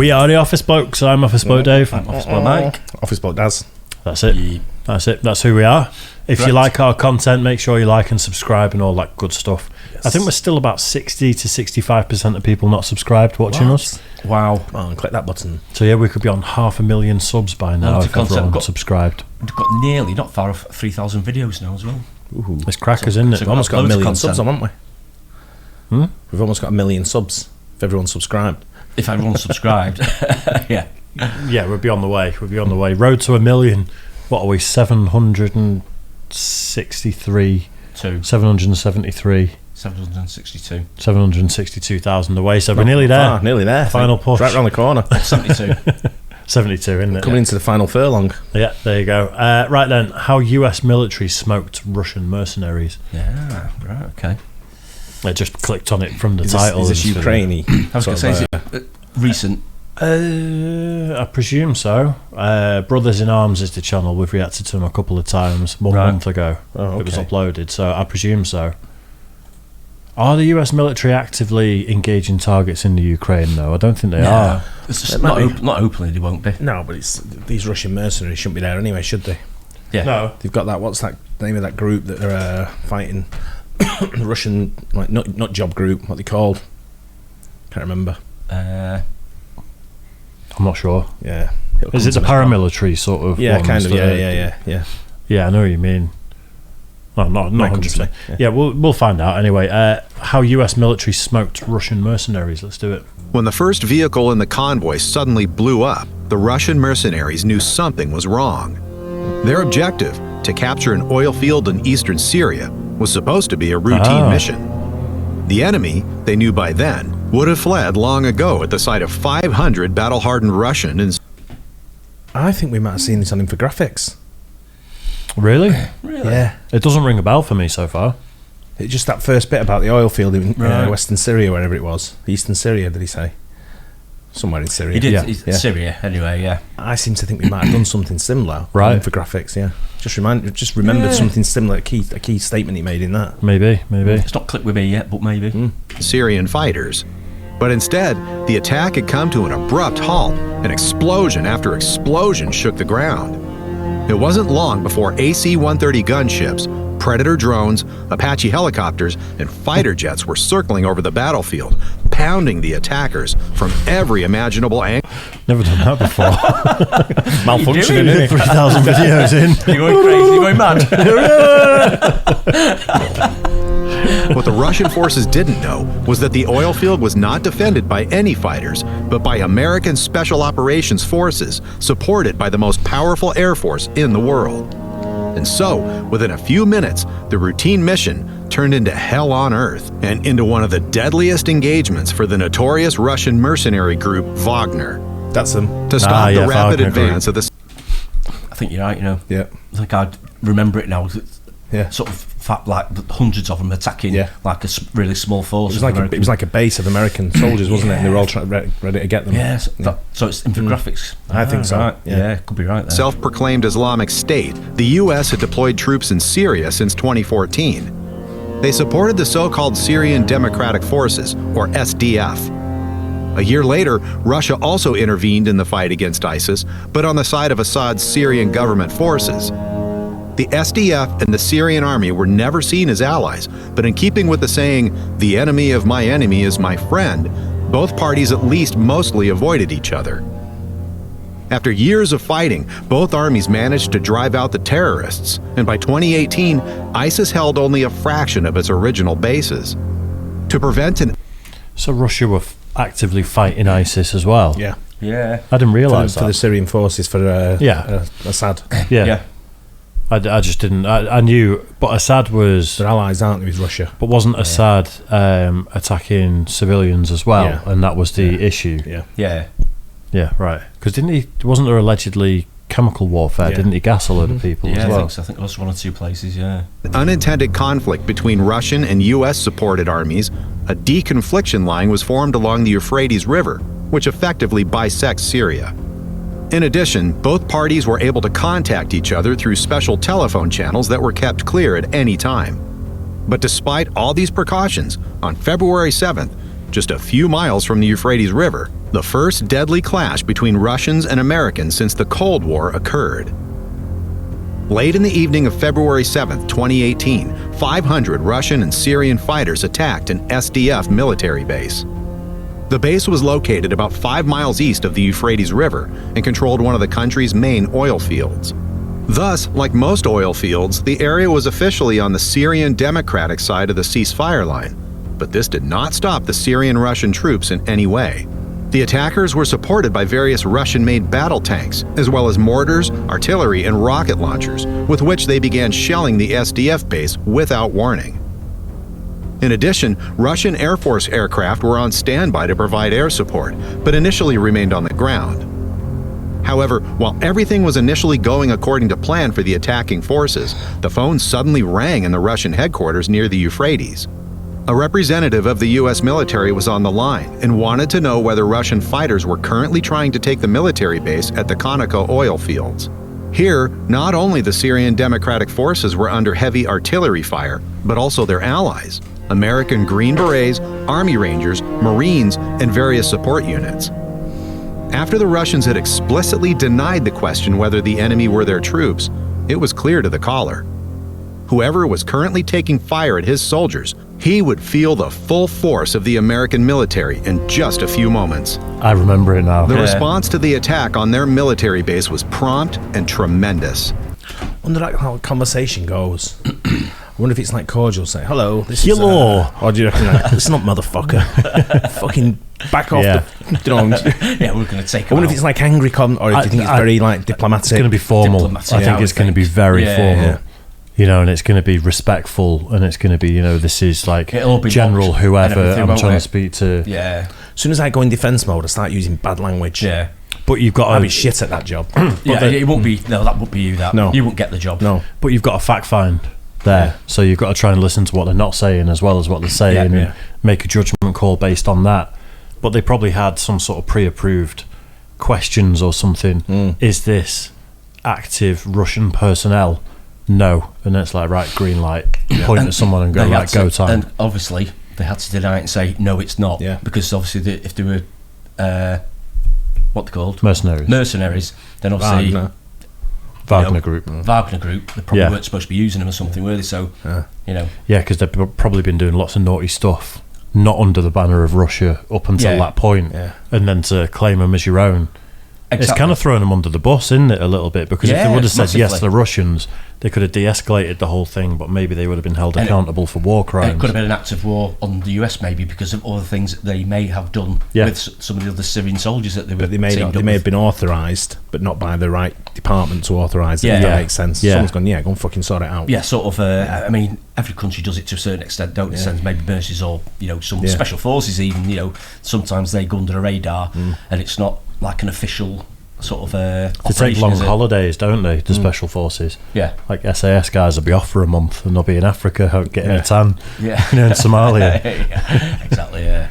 We are the Office Blokes. I'm Office Bloke Dave. I'm Office Bloke Mike. Office Bloke Daz. That's it. Yeah. That's it. That's who we are. If you like our content, make sure you like and subscribe and all that good stuff. Yes. I think we're still about 60 to 65% of people not subscribed watching us. Wow. Come on, click that button. So yeah, we could be on 500,000 subs by now if everyone subscribed. We've got nearly, not far off, 3,000 videos now as well. Ooh. It's crackers, isn't it? We've almost got 1 million subs, haven't we? Hmm? We've almost got 1 million subs if everyone's subscribed. If everyone's subscribed, yeah. Yeah, we'll be on the way. We'll be on the way. Road to 1 million. What are we? 763. 772. 762,000 away. So we're nearly there. Nearly there. Final push. Right around the corner. 72. 72, isn't it? Coming into the final furlong. Yeah, there you go. Right then, how US military smoked Russian mercenaries. Yeah, right, okay. I just clicked on it from the title. Is this Ukraine-y? I was going to say, is it recent? I presume so. Brothers in Arms is the channel. We've reacted to them a couple of times. One month ago. Oh, okay. It was uploaded, so I presume so. Are the US military actively engaging targets in the Ukraine, though? I don't think they are. It's just not openly, they won't be. No, but it's these Russian mercenaries shouldn't be there anyway, should they? Yeah. No. They've got that, what's that name of that group that are fighting? The Russian, like, not job group, what they called? Can't remember. I'm not sure. Yeah. Is it the paramilitary sort of? Yeah, ones kind of. that Yeah. Yeah, I know what you mean. No, not 100%. Yeah, we'll find out anyway. How US military smoked Russian mercenaries. Let's do it. When the first vehicle in the convoy suddenly blew up, the Russian mercenaries knew something was wrong. Their objective, to capture an oil field in eastern Syria, was supposed to be a routine mission. The enemy, they knew by then, would have fled long ago at the sight of 500 battle-hardened Russian and... I think we might have seen this on infographics. Really? Yeah. It doesn't ring a bell for me so far. It's just that first bit about the oil field in western Syria, wherever it was. Eastern Syria, did he say? Somewhere in Syria. He did. Yeah. Syria, anyway, yeah. I seem to think we might have done something similar. Right. On infographics, yeah. Just remembered something similar, a key statement he made in that. Maybe. It's not clicked with me yet, but maybe. Syrian fighters. But instead, the attack had come to an abrupt halt, and explosion after explosion shook the ground. It wasn't long before AC-130 gunships, Predator drones, Apache helicopters, and fighter jets were circling over the battlefield, pounding the attackers from every imaginable angle. Never done that before. Malfunctioning, isn't it? 3,000 videos in. You're going crazy, you're going mad. What the Russian forces didn't know was that the oil field was not defended by any fighters, but by American Special Operations Forces, supported by the most powerful air force in the world. And so, within a few minutes, the routine mission turned into hell on earth and into one of the deadliest engagements for the notorious Russian mercenary group Wagner. That's them. To stop the rapid Wagner advance of the... I think you're right, you know. Yeah. I think I remember it now. Yeah. Sort of like hundreds of them attacking like a really small force. It was like a base of American soldiers, wasn't it? And they were all ready to get them. Yeah, so it's infographics. I think so. Right. Yeah, could be right there. Self-proclaimed Islamic State, the U.S. had deployed troops in Syria since 2014. They supported the so-called Syrian Democratic Forces, or SDF. A year later, Russia also intervened in the fight against ISIS, but on the side of Assad's Syrian government forces. The SDF and the Syrian army were never seen as allies, but in keeping with the saying, "the enemy of my enemy is my friend," both parties at least mostly avoided each other. After years of fighting, both armies managed to drive out the terrorists, and by 2018, ISIS held only a fraction of its original bases. To prevent an... So Russia were actively fighting ISIS as well? Yeah. Yeah. I didn't realise that. For the Syrian forces, for Assad. Yeah. I just didn't. I knew, but Assad was... They're allies, aren't they, with Russia? But wasn't Assad attacking civilians as well? Yeah. And that was the issue? Yeah. Yeah, right. Because wasn't there allegedly chemical warfare? Didn't he gas a load of people as well? I think it was one or two places, unintended conflict between Russian and U.S.-supported armies, a deconfliction line was formed along the Euphrates River, which effectively bisects Syria. In addition, both parties were able to contact each other through special telephone channels that were kept clear at any time. But despite all these precautions, on February 7th, just a few miles from the Euphrates River, the first deadly clash between Russians and Americans since the Cold War occurred. Late in the evening of February 7, 2018, 500 Russian and Syrian fighters attacked an SDF military base. The base was located about 5 miles east of the Euphrates River and controlled one of the country's main oil fields. Thus, like most oil fields, the area was officially on the Syrian Democratic side of the ceasefire line, but this did not stop the Syrian-Russian troops in any way. The attackers were supported by various Russian-made battle tanks, as well as mortars, artillery, and rocket launchers, with which they began shelling the SDF base without warning. In addition, Russian Air Force aircraft were on standby to provide air support, but initially remained on the ground. However, while everything was initially going according to plan for the attacking forces, the phone suddenly rang in the Russian headquarters near the Euphrates. A representative of the U.S. military was on the line and wanted to know whether Russian fighters were currently trying to take the military base at the Conoco oil fields. Here, not only the Syrian Democratic Forces were under heavy artillery fire, but also their allies, American Green Berets, Army Rangers, Marines, and various support units. After the Russians had explicitly denied the question whether the enemy were their troops, it was clear to the caller. Whoever was currently taking fire at his soldiers, he would feel the full force of the American military in just a few moments. I remember it now. The response to the attack on their military base was prompt and tremendous. I wonder how a conversation goes. I wonder if it's like cordial, say, hello, this Hello. is... or do you reckon, like, it's not motherfucker. Fucking back off the... Yeah, we're going to take I wonder if it's like angry or do you think it's very, like, diplomatic? It's going to be formal. Diplomatic, I think it's going to be very formal. Yeah. You know, and it's going to be respectful, and it's going to be, you know, this is like general mocked whoever and everything, I'm trying won't to speak to. Yeah. As soon as I go in defence mode, I start using bad language. Yeah. But you've got I'd to be shit at that job. Yeah, it won't be... No, that won't be you, that. No. You won't get the job. No. But you've got to fact find there. Yeah. So you've got to try and listen to what they're not saying as well as what they're saying and make a judgment call based on that. But they probably had some sort of pre-approved questions or something. Is this active Russian personnel? No. And it's like, right, green light. Point at someone and go, right, go time. And obviously, they had to deny it and say, no, it's not. Yeah. Because obviously, if they were... what they're called? Mercenaries. Then obviously... Wagner Group. Wagner Group, they probably weren't supposed to be using them or something, were they? So, you know. Yeah, because they've probably been doing lots of naughty stuff, not under the banner of Russia up until that point. Yeah. And then to claim them as your own. Exactly. It's kind of throwing them under the bus, isn't it, a little bit? Because if they would have said yes to the Russians, they could have de-escalated the whole thing, but maybe they would have been held accountable for war crimes. It could have been an act of war on the US, maybe, because of all the things that they may have done with some of the other Syrian soldiers that they were. But they may have been authorised, but not by the right department to authorise it. Yeah. If that makes sense. Yeah. Someone's gone, go and fucking sort it out. Yeah, sort of. I mean, every country does it to a certain extent, don't they? Send maybe mercenaries or some special forces. Even sometimes they go under the radar, and it's not like an official sort of they take long holidays, don't they, the special forces? Yeah, like SAS guys will be off for a month and they'll be in Africa getting a tan. Yeah, in Somalia. Exactly. Yeah.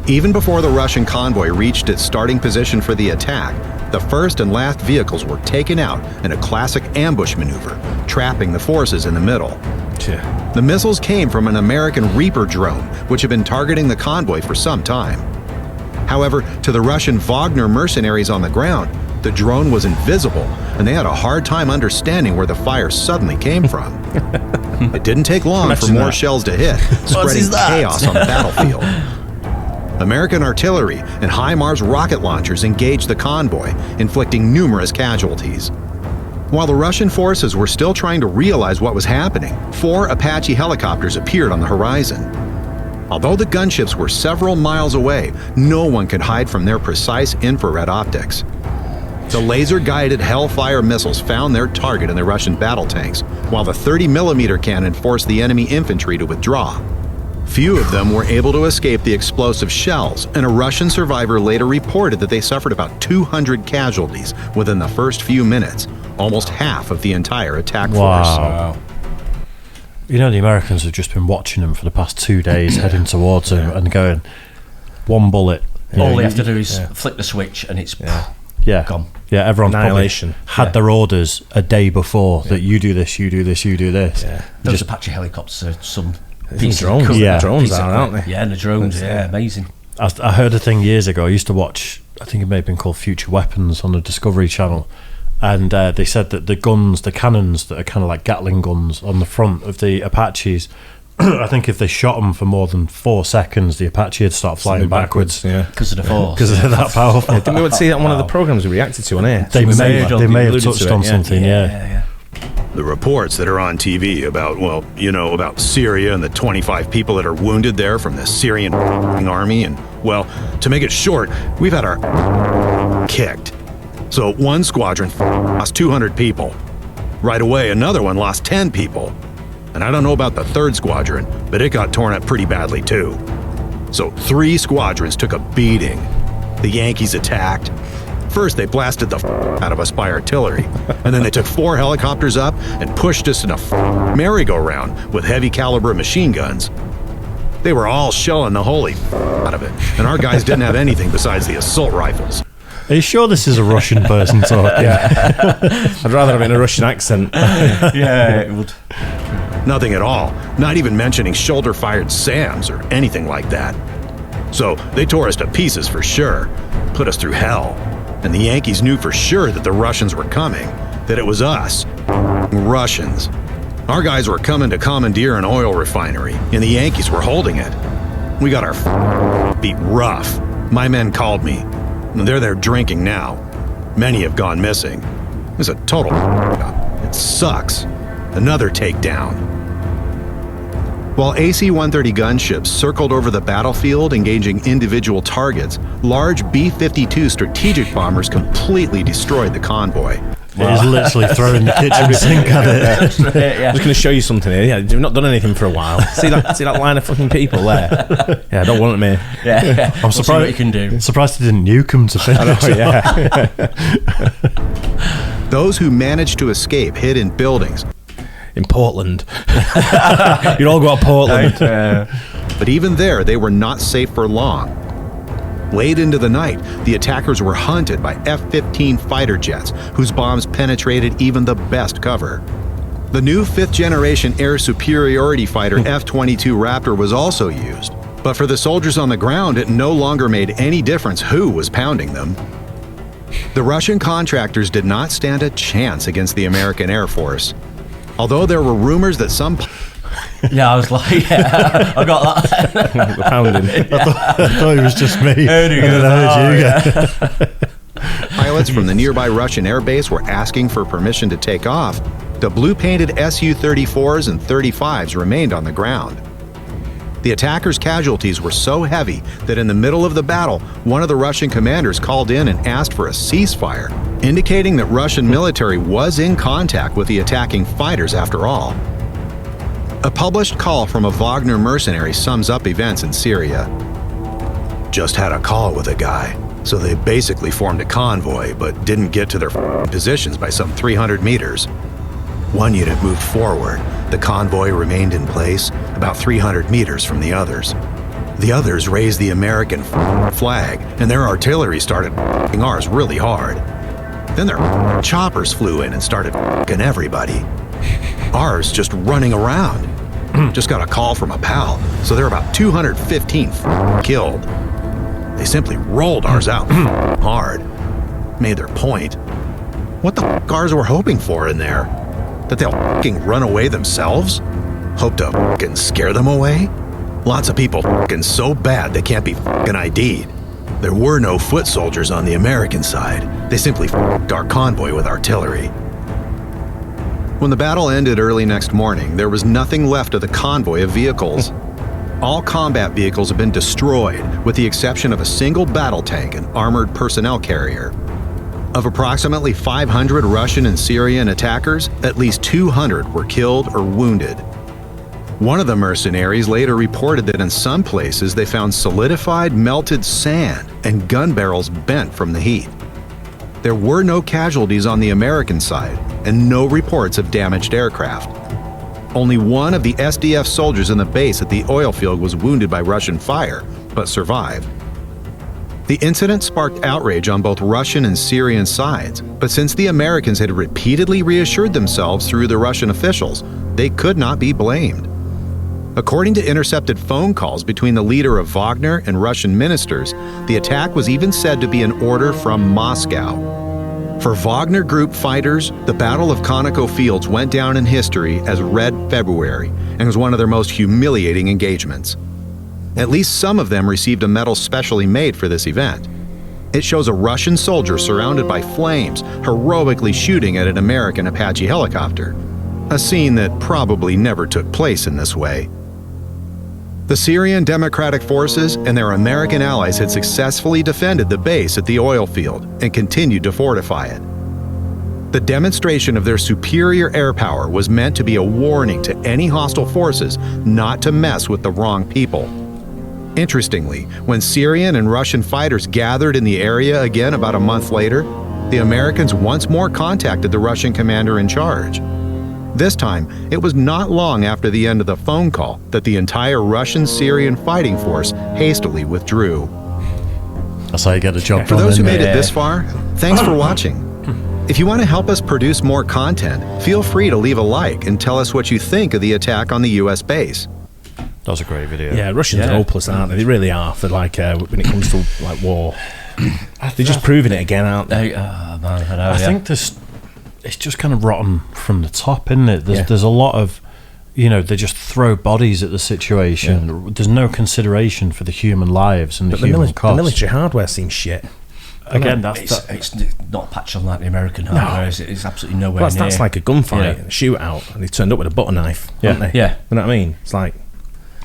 Even before the Russian convoy reached its starting position for the attack, the first and last vehicles were taken out in a classic ambush maneuver, trapping the forces in the middle. Yeah. The missiles came from an American Reaper drone, which had been targeting the convoy for some time. However, to the Russian Wagner mercenaries on the ground, the drone was invisible, and they had a hard time understanding where the fire suddenly came from. It didn't take long for more shells to hit, spreading chaos on the battlefield. American artillery and HIMARS rocket launchers engaged the convoy, inflicting numerous casualties. While the Russian forces were still trying to realize what was happening, 4 Apache helicopters appeared on the horizon. Although the gunships were several miles away, no one could hide from their precise infrared optics. The laser-guided Hellfire missiles found their target in the Russian battle tanks, while the 30mm cannon forced the enemy infantry to withdraw. Few of them were able to escape the explosive shells, and a Russian survivor later reported that they suffered about 200 casualties within the first few minutes, almost half of the entire attack force. Wow. You know, the Americans have just been watching them for the past 2 days, heading towards them and going, one bullet. All they have to do is flick the switch and it's gone. Yeah, everyone's Annihilation. had their orders a day before that you do this, you do this, you do this. Yeah. Those just Apache helicopters are some drones. Yeah. Drones are, aren't they? Yeah, and the drones, amazing. I heard a thing years ago. I used to watch, I think it may have been called Future Weapons on the Discovery Channel, and they said that the cannons that are kind of like Gatling guns on the front of the Apaches, I think if they shot them for more than 4 seconds, the Apache would start flying backwards. Yeah, because of the force. Because they're that powerful. Didn't we see that on one of the programs we reacted to on air? They may have touched on something, yeah. The reports that are on TV about, well, you know, about Syria and the 25 people that are wounded there from the Syrian army, and, well, to make it short, we've had our kicked. So one squadron lost 200 people. Right away, another one lost 10 people. And I don't know about the third squadron, but it got torn up pretty badly too. So 3 squadrons took a beating. The Yankees attacked. First, they blasted the out of us by artillery, and then they took 4 helicopters up and pushed us in a merry-go-round with heavy caliber machine guns. They were all shelling the holy out of it, and our guys didn't have anything besides the assault rifles. Are you sure this is a Russian person talking? I'd rather have it in a Russian accent. Yeah, it would. Nothing at all, not even mentioning shoulder-fired SAMs or anything like that. So they tore us to pieces for sure, put us through hell. And the Yankees knew for sure that the Russians were coming, that it was us, Russians. Our guys were coming to commandeer an oil refinery, and the Yankees were holding it. We got our beat rough. My men called me. They're there drinking now. Many have gone missing. It's a total It sucks. Another takedown. While AC-130 gunships circled over the battlefield engaging individual targets, large B-52 strategic bombers completely destroyed the convoy. It is literally throwing the kitchen sink at it. I'm just going to show you something here. Yeah, you've not done anything for a while. See that line of fucking people there? Yeah, don't want them here. Yeah. I'm surprised what you can do. Surprised they didn't nuke them to finish. Those who managed to escape hid in buildings. In Portland. You'd all go to Portland. But even there, they were not safe for long. Late into the night, the attackers were hunted by F-15 fighter jets, whose bombs penetrated even the best cover. The new 5th-generation air superiority fighter F-22 Raptor was also used, but for the soldiers on the ground, it no longer made any difference who was pounding them. The Russian contractors did not stand a chance against the American Air Force. Although there were rumors that some... Yeah, I was like, yeah, I got that. The pounding. I thought it was just me. Pilots from the nearby Russian air base were asking for permission to take off. The blue-painted Su-34s and 35s remained on the ground. The attackers' casualties were so heavy that in the middle of the battle, one of the Russian commanders called in and asked for a ceasefire, indicating that Russian military was in contact with the attacking fighters after all. A published call from a Wagner mercenary sums up events in Syria. Just had a call with a guy, so they basically formed a convoy, but didn't get to their positions by some 300 meters. One unit moved forward. The convoy remained in place about 300 meters from the others. The others raised the American flag, and their artillery started ours really hard. Then their choppers flew in and started everybody. Ours just running around. Just got a call from a pal, so they're about 215 killed. They simply rolled ours out hard. Made their point. What the ours were hoping for in there? That they'll run away themselves? Hope to scare them away? Lots of people so bad they can't be ID'd. There were no foot soldiers on the American side. They simply our convoy with artillery. When the battle ended early next morning, there was nothing left of the convoy of vehicles. All combat vehicles have been destroyed, with the exception of a single battle tank and armored personnel carrier. Of approximately 500 Russian and Syrian attackers, at least 200 were killed or wounded. One of the mercenaries later reported that in some places they found solidified melted sand and gun barrels bent from the heat. There were no casualties on the American side and no reports of damaged aircraft. Only one of the SDF soldiers in the base at the oil field was wounded by Russian fire, but survived. The incident sparked outrage on both Russian and Syrian sides, but since the Americans had repeatedly reassured themselves through the Russian officials, they could not be blamed. According to intercepted phone calls between the leader of Wagner and Russian ministers, the attack was even said to be an order from Moscow. For Wagner Group fighters, the Battle of Conoco Fields went down in history as Red February and was one of their most humiliating engagements. At least some of them received a medal specially made for this event. It shows a Russian soldier surrounded by flames, heroically shooting at an American Apache helicopter. A scene that probably never took place in this way. The Syrian Democratic Forces and their American allies had successfully defended the base at the oil field and continued to fortify it. The demonstration of their superior air power was meant to be a warning to any hostile forces not to mess with the wrong people. Interestingly, when Syrian and Russian fighters gathered in the area again about a month later, the Americans once more contacted the Russian commander in charge. This time, it was not long after the end of the phone call that the entire Russian-Syrian fighting force hastily withdrew. That's how you get the job done. For those who made it this far, thanks for watching. If you want to help us produce more content, feel free to leave a like and tell us what you think of the attack on the US base. That was a great video. Yeah, Russians are hopeless, aren't they? They really are. For like when it comes to like war, they're just proving it again, aren't they? I think it's just kind of rotten from the top, isn't it? There's a lot of, they just throw bodies at the situation. Yeah. There's no consideration for the human lives and the human cost. The military hardware seems shit. Again, it's not a patch on like the American hardware. No. It's absolutely nowhere near. That's like a gunfight, a shootout, and they turned up with a butter knife, haven't they? Yeah. You know what I mean? It's like...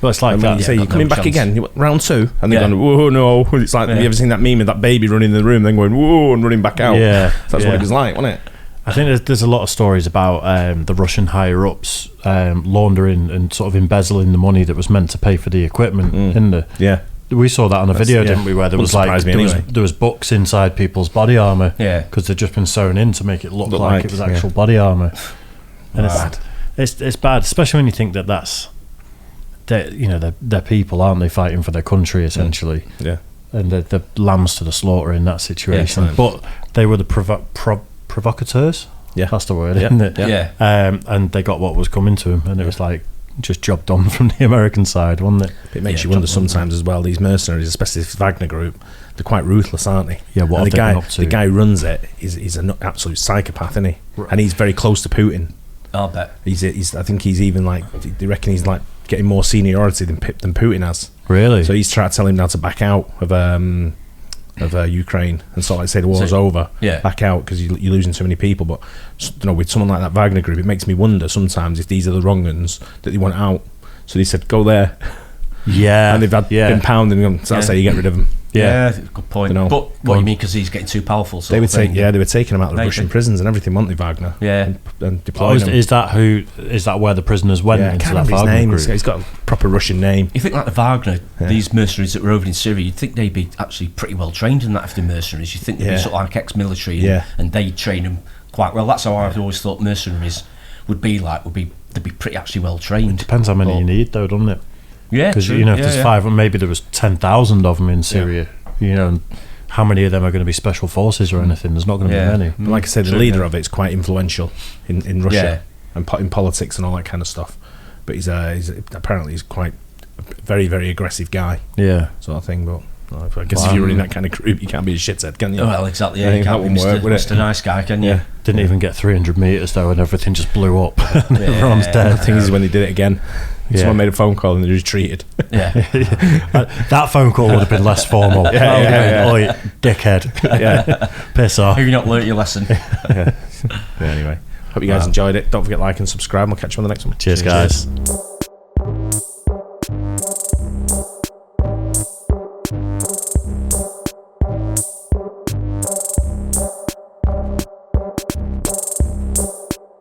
Well, it's like that. You say you're coming back again, round two, and they're going, whoa, no. It's like, have you ever seen that meme of that baby running in the room, then going, whoa, and running back out? Yeah. So that's what it was like, wasn't it? I think there's a lot of stories about the Russian higher-ups laundering and sort of embezzling the money that was meant to pay for the equipment, isn't there? Yeah. We saw that on a video, didn't we, where there was there was books inside people's body armour because they'd just been sewn in to make it look like it was actual body armour. And it's bad, especially when you think that's... They're people, aren't they, fighting for their country essentially? Yeah, and they're lambs to the slaughter in that situation. Yeah, but they were the provocateurs. Yeah, that's the word, isn't it? Yeah. And they got what was coming to them, and it was like just job done from the American side, wasn't it? It makes you wonder sometimes as well. These mercenaries, especially this Wagner group, they're quite ruthless, aren't they? Yeah. What the guy who runs it is an absolute psychopath, isn't he? Right. And he's very close to Putin. I'll bet. I think he's even like. They reckon he's like getting more seniority than Putin has. Really? So he's trying to tell him now to back out of Ukraine and sort of like say the war's over. Yeah. Back out because you're losing so many people. But with someone like that Wagner group, it makes me wonder sometimes if these are the wrong ones that they want out. So they said go there. Yeah. And they've been pounding them. So that's how you get rid of them. Yeah, good point. But what you mean because he's getting too powerful? They were taking him out of the Russian prisons and everything, weren't they, Wagner? Yeah, and deploying him. Is that where the prisoners went? Yeah, into I that can't remember his name. group? He's got a proper Russian name. You think like the Wagner, these mercenaries that were over in Syria, you'd think they'd be actually pretty well trained in that. If they're mercenaries, you think they'd be sort of like ex-military, and they train them quite well. That's how I've always thought mercenaries would be they'd be pretty actually well trained. It depends how many you need, though, doesn't it? Yeah, because if there's 5, maybe there was 10,000 of them in Syria. And how many of them are going to be special forces or anything? There's not going to be many. But like I said, the leader of it's quite influential in Russia and in politics and all that kind of stuff. But he's apparently he's quite a very, very aggressive guy. Yeah, sort of thing. But I guess if you're in that kind of group, you can't be a shithead, can you? Oh, well, exactly. Yeah, you can't be Mr. Nice Guy, can you? Didn't even get 300 metres though, and everything just blew up. Everyone's dead. The thing is when they did it again. Someone made a phone call and they retreated. Yeah. That phone call would have been less formal. Oi, dickhead. Piss off. Have you not learnt your lesson? Anyway, hope you guys enjoyed it. Don't forget to like and subscribe. We'll catch you on the next one. Cheers. Guys.